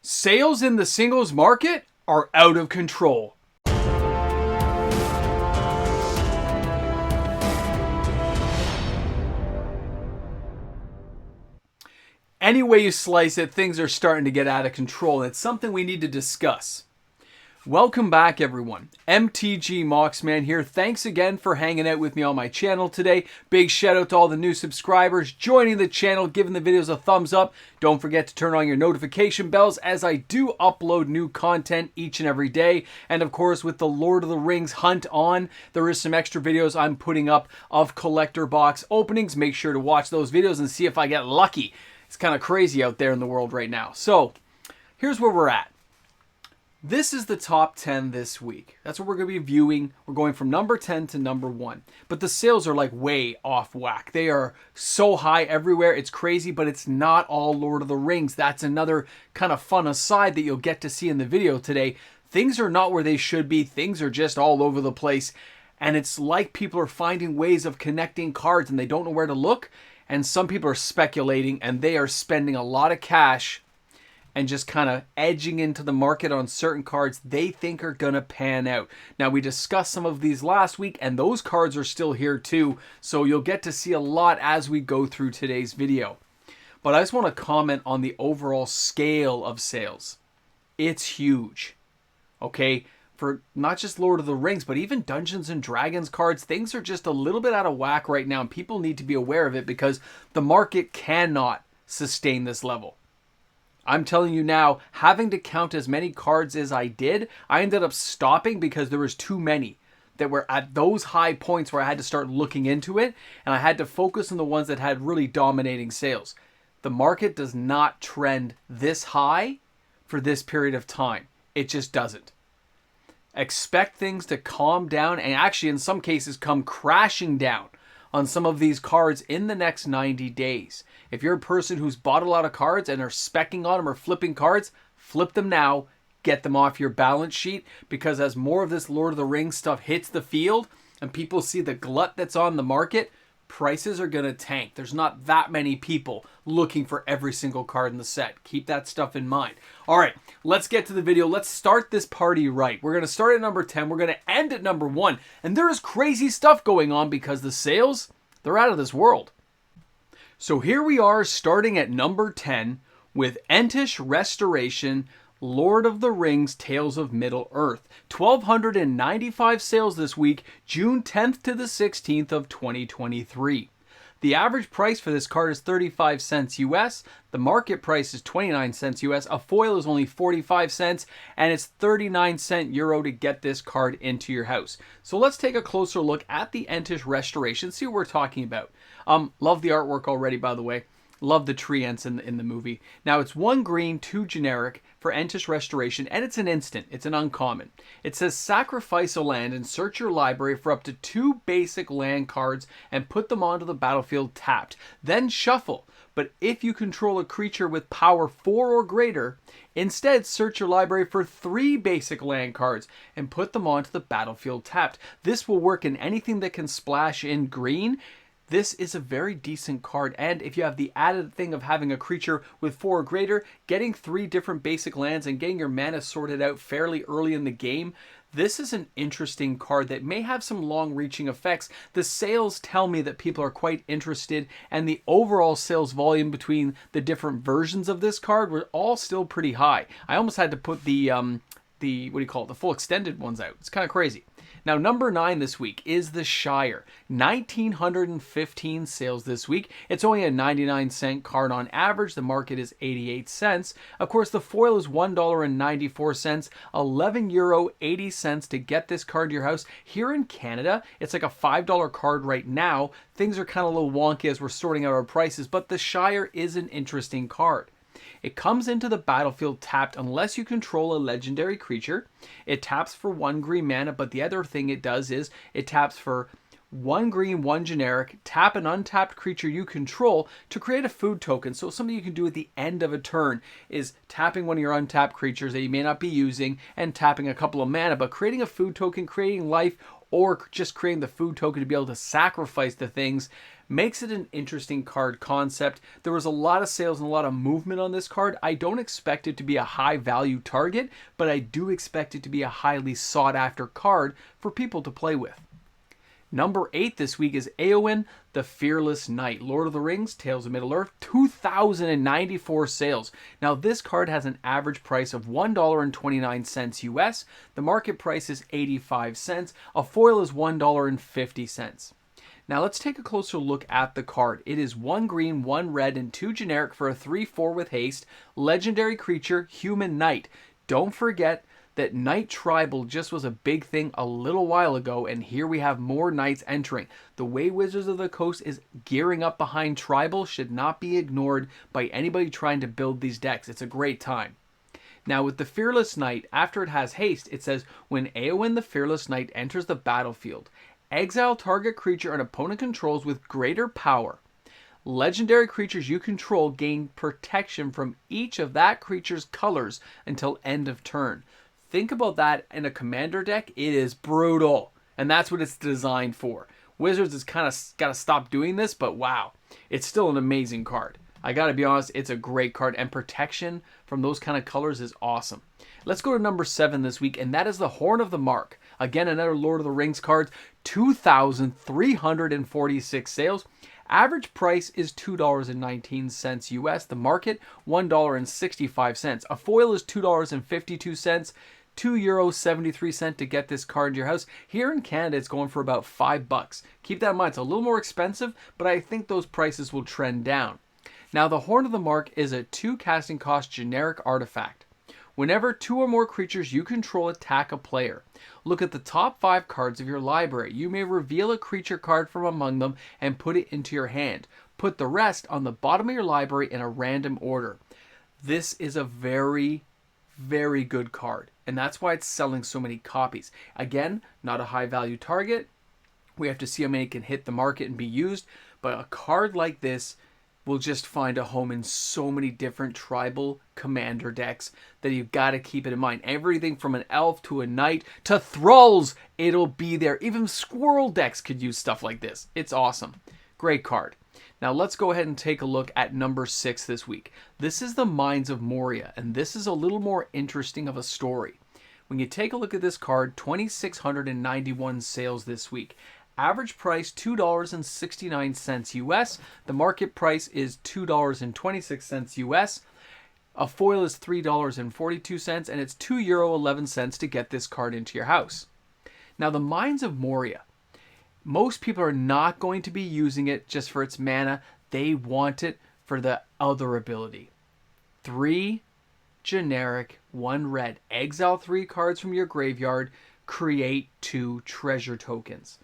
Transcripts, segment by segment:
Sales in the singles market are out of control. Any way you slice it, things are starting to get out of control, and it's something we need to discuss. Welcome back, everyone. MTG Moxman here. Thanks again for hanging out with me on my channel today. Big shout out to all the new subscribers joining the channel, giving the videos a thumbs up. Don't forget to turn on your notification bells as I do upload new content each and every day. And of course, with the Lord of the Rings hunt on, there is some extra videos I'm putting up of collector box openings. Make sure to watch those videos and see if I get lucky. It's kind of crazy out there in the world right now. So, here's where we're at. This is the top 10 this week. That's what we're going to be viewing. We're going from number 10 to number 1. But the sales are like way off whack. They are so high everywhere. It's crazy, but it's not all Lord of the Rings. That's another kind of fun aside that you'll get to see in the video today. Things are not where they should be. Things are just all over the place. And it's like people are finding ways of connecting cards and they don't know where to look. And some people are speculating and they are spending a lot of cash and just kind of edging into the market on certain cards they think are going to pan out. Now, we discussed some of these last week, and those cards are still here too, so you'll get to see a lot as we go through today's video. But I just want to comment on the overall scale of sales. It's huge, okay? For not just Lord of the Rings, but even Dungeons and Dragons cards, things are just a little bit out of whack right now, and people need to be aware of it because the market cannot sustain this level. I'm telling you now, having to count as many cards as I did, I ended up stopping because there was too many that were at those high points where I had to start looking into it, and I had to focus on the ones that had really dominating sales. The market does not trend this high for this period of time. It just doesn't. Expect things to calm down and actually in some cases come crashing down on some of these cards in the next 90 days. If you're a person who's bought a lot of cards and are speccing on them or flipping cards, flip them now, get them off your balance sheet, because as more of this Lord of the Rings stuff hits the field and people see the glut that's on the market, prices are going to tank. There's not that many people looking for every single card in the set. Keep that stuff in mind. All right, let's get to the video. Let's start this party right. We're going to start at number 10. We're going to end at number 1. And there is crazy stuff going on because the sales, they're out of this world. So here we are starting at number 10 with Entish Restoration, Lord of the Rings, Tales of Middle-earth. 1,295 sales this week, June 10th to the 16th of 2023. The average price for this card is 35 cents US. The market price is 29 cents US. A foil is only 45 cents, and it's 39 euro to get this card into your house. So let's take a closer look at the Entish Restoration, see what we're talking about. Love the artwork already, by the way. Love the tree ents in the movie. Now, it's 1 green, 2 generic for Entish Restoration, and it's an instant. It's an uncommon. It says sacrifice a land and search your library for up to 2 basic land cards and put them onto the battlefield tapped. Then shuffle. But if you control a creature with power 4 or greater, instead search your library for 3 basic land cards and put them onto the battlefield tapped. This will work in anything that can splash in green. This is a very decent card, and if you have the added thing of having a creature with 4 or greater, getting 3 different basic lands and getting your mana sorted out fairly early in the game, this is an interesting card that may have some long-reaching effects. The sales tell me that people are quite interested, and the overall sales volume between the different versions of this card were all still pretty high. I almost had to put the full extended ones out. It's kind of crazy. Now, number 9 this week is the Shire. 1,915 sales this week. It's only a 99-cent card on average. The market is 88 cents. Of course, the foil is $1.94, 11 euro 80 cents to get this card to your house. Here in Canada, it's like a $5 card right now. Things are kind of a little wonky as we're sorting out our prices, but the Shire is an interesting card. It comes into the battlefield tapped unless you control a legendary creature. It taps for 1 green mana, but the other thing it does is it taps for 1 green, 1 generic, tap an untapped creature you control to create a food token. So something you can do at the end of a turn is tapping one of your untapped creatures that you may not be using and tapping a couple of mana, but creating a food token, creating life, or just creating the food token to be able to sacrifice the things makes it an interesting card concept. There was a lot of sales and a lot of movement on this card. I don't expect it to be a high value target, but I do expect it to be a highly sought after card for people to play with. Number 8 this week is Eowyn, the Fearless Knight. Lord of the Rings, Tales of Middle-earth, 2,094 sales. Now this card has an average price of $1.29 US. The market price is 85 cents. A foil is $1.50. Now let's take a closer look at the card. It is 1 green, 1 red, and 2 generic for a 3/4 with haste. Legendary creature, Human Knight. Don't forget that Knight Tribal just was a big thing a little while ago, and here we have more Knights entering. The way Wizards of the Coast is gearing up behind Tribal should not be ignored by anybody trying to build these decks. It's a great time. Now with the Fearless Knight, after it has haste, it says, when Eowyn the Fearless Knight enters the battlefield, exile target creature an opponent controls with greater power. Legendary creatures you control gain protection from each of that creature's colors until end of turn. Think about that in a commander deck. It is brutal, and that's what it's designed for. Wizards has kind of got to stop doing this, but wow, it's still an amazing card. I got to be honest, it's a great card, and protection from those kind of colors is awesome. Let's go to number 7 this week, and that is the Horn of the Mark. Again, another Lord of the Rings card, 2,346 sales. Average price is $2.19 US. The market, $1.65. A foil is $2.52. €2.73 to get this card in your house. Here in Canada, it's going for about $5. Keep that in mind. It's a little more expensive, but I think those prices will trend down. Now, the Horn of the Mark is a 2 casting cost generic artifact. Whenever 2 or more creatures you control attack a player, look at the top 5 cards of your library. You may reveal a creature card from among them and put it into your hand. Put the rest on the bottom of your library in a random order. This is a very, very good card, and that's why it's selling so many copies. Again, not a high value target. We have to see how many can hit the market and be used, but a card like this will just find a home in so many different tribal commander decks that you've got to keep it in mind. Everything from an elf to a knight to thralls, it'll be there. Even squirrel decks could use stuff like this. It's awesome. Great card. Now let's go ahead and take a look at number 6 this week. This is the Mines of Moria, and this is a little more interesting of a story. When you take a look at this card, 2,691 sales this week. Average price $2.69 US. The market price is $2.26 US. A foil is $3.42, and it's €2.11 to get this card into your house. Now, the Mines of Moria. Most people are not going to be using it just for its mana. They want it for the other ability. 3 generic, 1 red. Exile 3 cards from your graveyard. Create 2 treasure tokens.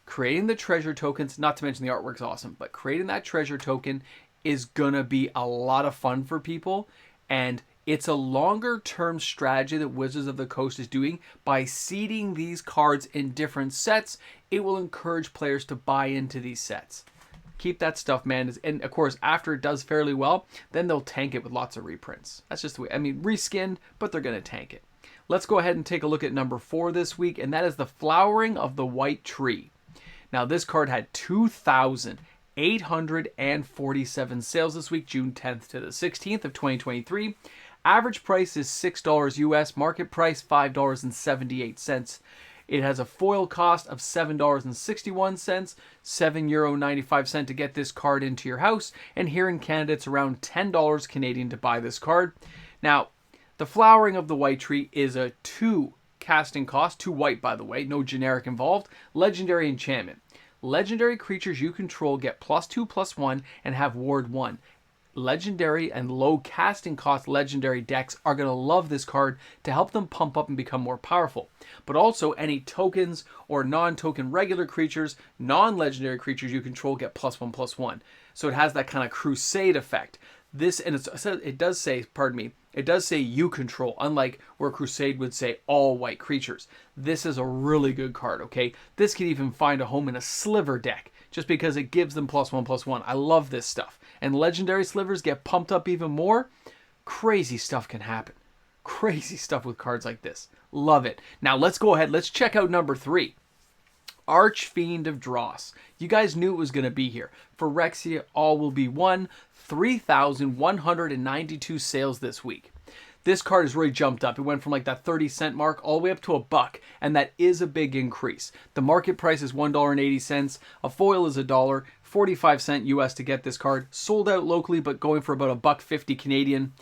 Creating the treasure tokens, not to mention the artwork's awesome, but creating that treasure token is gonna be a lot of fun for people, and it's a longer term strategy that Wizards of the Coast is doing. By seeding these cards in different sets, it will encourage players to buy into these sets. Keep that stuff, man. And of course, after it does fairly well, then they'll tank it with lots of reprints. That's just the way, I mean, reskinned, but they're gonna tank it. Let's go ahead and take a look at number 4 this week, and that is the Flowering of the White Tree. Now, this card had 2,847 sales this week, June 10th to the 16th of 2023. Average price is $6 US, market price $5.78. It has a foil cost of $7.61, €7.95 to get this card into your house, and here in Canada, it's around $10 Canadian to buy this card. Now, the Flowering of the White Tree is a 2 casting cost, 2 white by the way, no generic involved, legendary enchantment. Legendary creatures you control get +2/+1 and have ward 1. Legendary and low casting cost legendary decks are going to love this card to help them pump up and become more powerful. But also any tokens or non-token regular creatures, non-legendary creatures you control get +1/+1. So it has that kind of crusade effect. This, and it does say, it does say you control, unlike where Crusade would say all white creatures. This is a really good card, okay? This could even find a home in a sliver deck, just because it gives them +1/+1. I love this stuff. And legendary slivers get pumped up even more. Crazy stuff can happen. Crazy stuff with cards like this. Love it. Now let's go ahead, let's check out number 3. Archfiend of Dross. You guys knew it was going to be here. Phyrexia, all will be one. 3,192 sales this week. This card has really jumped up. It went from like that 30-cent mark all the way up to $1, and that is a big increase. The market price is $1.80. A foil is $1, 45 cents US to get this card. Sold out locally, but going for about $1.50 Canadian.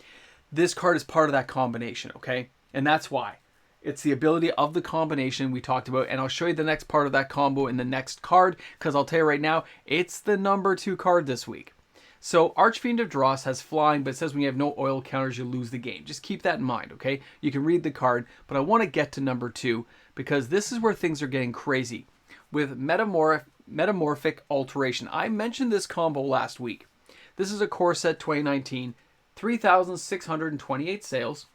This card is part of that combination, okay? And that's why. It's the ability of the combination we talked about, and I'll show you the next part of that combo in the next card, because I'll tell you right now, it's the number 2 card this week. So Archfiend of Dross has flying, but it says when you have no oil counters, you lose the game. Just keep that in mind, okay? You can read the card, but I want to get to number 2 because this is where things are getting crazy. With metamorphic alteration. I mentioned this combo last week. This is a core set 2019, 3,628 sales.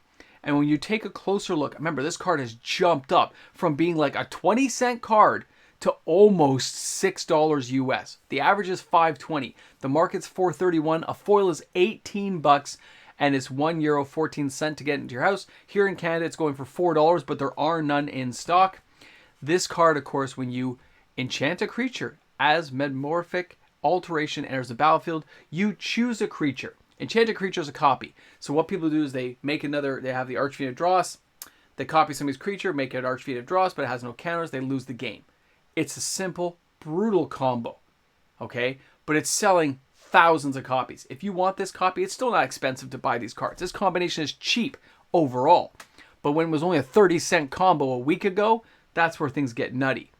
And when you take a closer look, remember this card has jumped up from being like a 20-cent card to almost $6 US. The average is $5.20. The market's $4.31. A foil is $18 and it's €1.14 to get into your house. Here in Canada, it's going for $4, but there are none in stock. This card, of course, when you enchant a creature as metamorphic alteration enters the battlefield, you choose a creature. Enchant a creature as a copy. So what people do is they make another, they have the Archfiend of Dross, they copy somebody's creature, make it an Archfiend of Dross, but it has no counters, they lose the game. It's a simple, brutal combo, okay? But it's selling thousands of copies. If you want this copy, it's still not expensive to buy these cards. This combination is cheap overall. But when it was only a 30-cent combo a week ago, that's where things get nutty.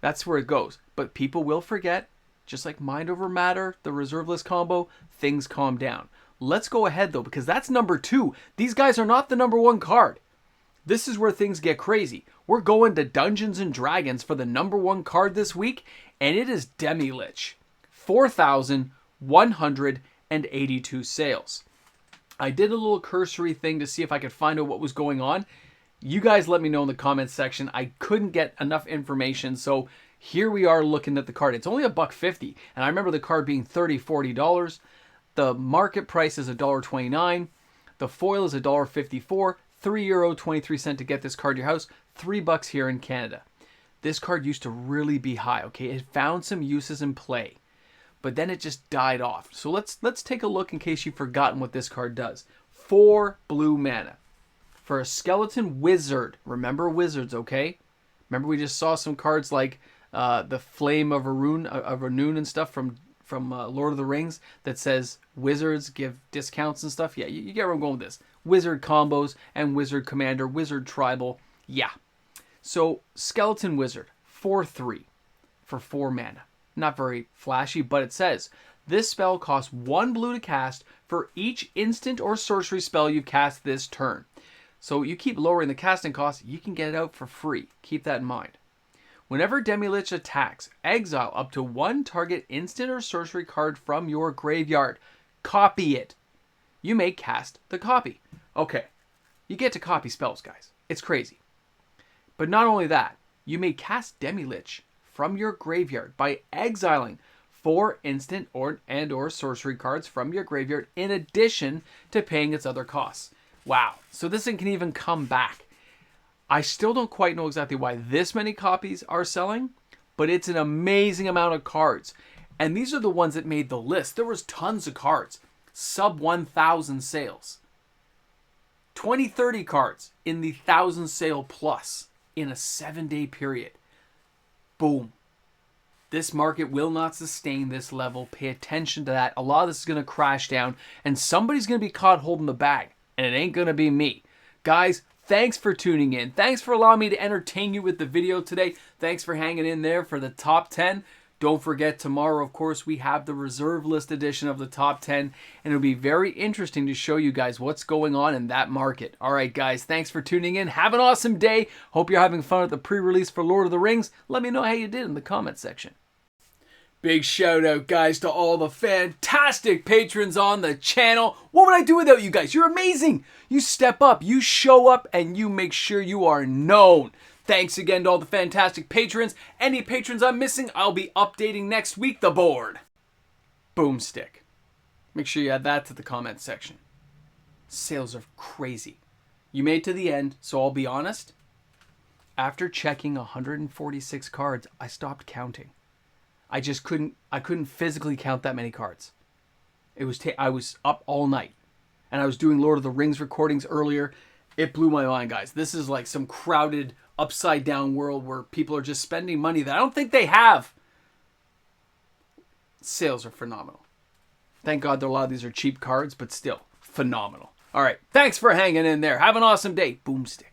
That's where it goes. But people will forget, just like Mind Over Matter, the reserve list combo, things calm down. Let's go ahead, though, because that's number 2. These guys are not the number 1 card. This is where things get crazy. We're going to Dungeons and Dragons for the number 1 card this week, and it is Demilich. 4,182 sales. I did a little cursory thing to see if I could find out what was going on. You guys let me know in the comments section. I couldn't get enough information, so here we are looking at the card. It's only $1.50, and I remember the card being $30, $40. The market price is $1.29. The foil is $1.54. €3.23 to get this card to your house. $3 here in Canada. This card used to really be high, okay? It found some uses in play, but then it just died off. So let's take a look in case you've forgotten what this card does. 4 blue mana for a skeleton wizard. Remember wizards, okay? Remember we just saw some cards like the Flame of Arun and stuff from Lord of the Rings that says wizards give discounts and stuff. Yeah, you get where I'm going with this. Wizard combos and wizard commander, wizard tribal. Yeah. So skeleton wizard, 4/3 for 4 mana. Not very flashy, but it says this spell costs 1 blue to cast for each instant or sorcery spell you've cast this turn. So you keep lowering the casting cost, you can get it out for free. Keep that in mind. Whenever Demilich attacks, exile up to 1 target instant or sorcery card from your graveyard. Copy it. You may cast the copy. Okay, you get to copy spells, guys. It's crazy. But not only that, you may cast Demilich from your graveyard by exiling 4 instant or sorcery cards from your graveyard in addition to paying its other costs. Wow, so this thing can even come back. I still don't quite know exactly why this many copies are selling, but it's an amazing amount of cards. And these are the ones that made the list. There was tons of cards. Sub 1,000 sales. 20, 30 cards in the 1,000 sale plus in a 7-day period. Boom. This market will not sustain this level. Pay attention to that. A lot of this is going to crash down, and somebody's going to be caught holding the bag, and it ain't going to be me. Guys, thanks for tuning in. Thanks for allowing me to entertain you with the video today. Thanks for hanging in there for the top 10. Don't forget, tomorrow, of course, we have the reserve list edition of the top 10, and it'll be very interesting to show you guys what's going on in that market. All right, guys, thanks for tuning in. Have an awesome day. Hope you're having fun at the pre-release for Lord of the Rings. Let me know how you did in the comment section. Big shout out, guys, to all the fantastic patrons on the channel. What would I do without you guys? You're amazing. You step up, you show up, and you make sure you are known. Thanks again to all the fantastic patrons. Any patrons I'm missing, I'll be updating next week the board. Boomstick. Make sure you add that to the comment section. Sales are crazy. You made it to the end, so I'll be honest. After checking 146 cards, I stopped counting. I just couldn't physically count that many cards. I was up all night, and I was doing Lord of the Rings recordings earlier. It blew my mind, guys. This is like some crowded, upside down world where people are just spending money that I don't think they have. Sales are phenomenal. Thank God a lot of these are cheap cards, but still phenomenal. All right, thanks for hanging in there. Have an awesome day. Boomstick.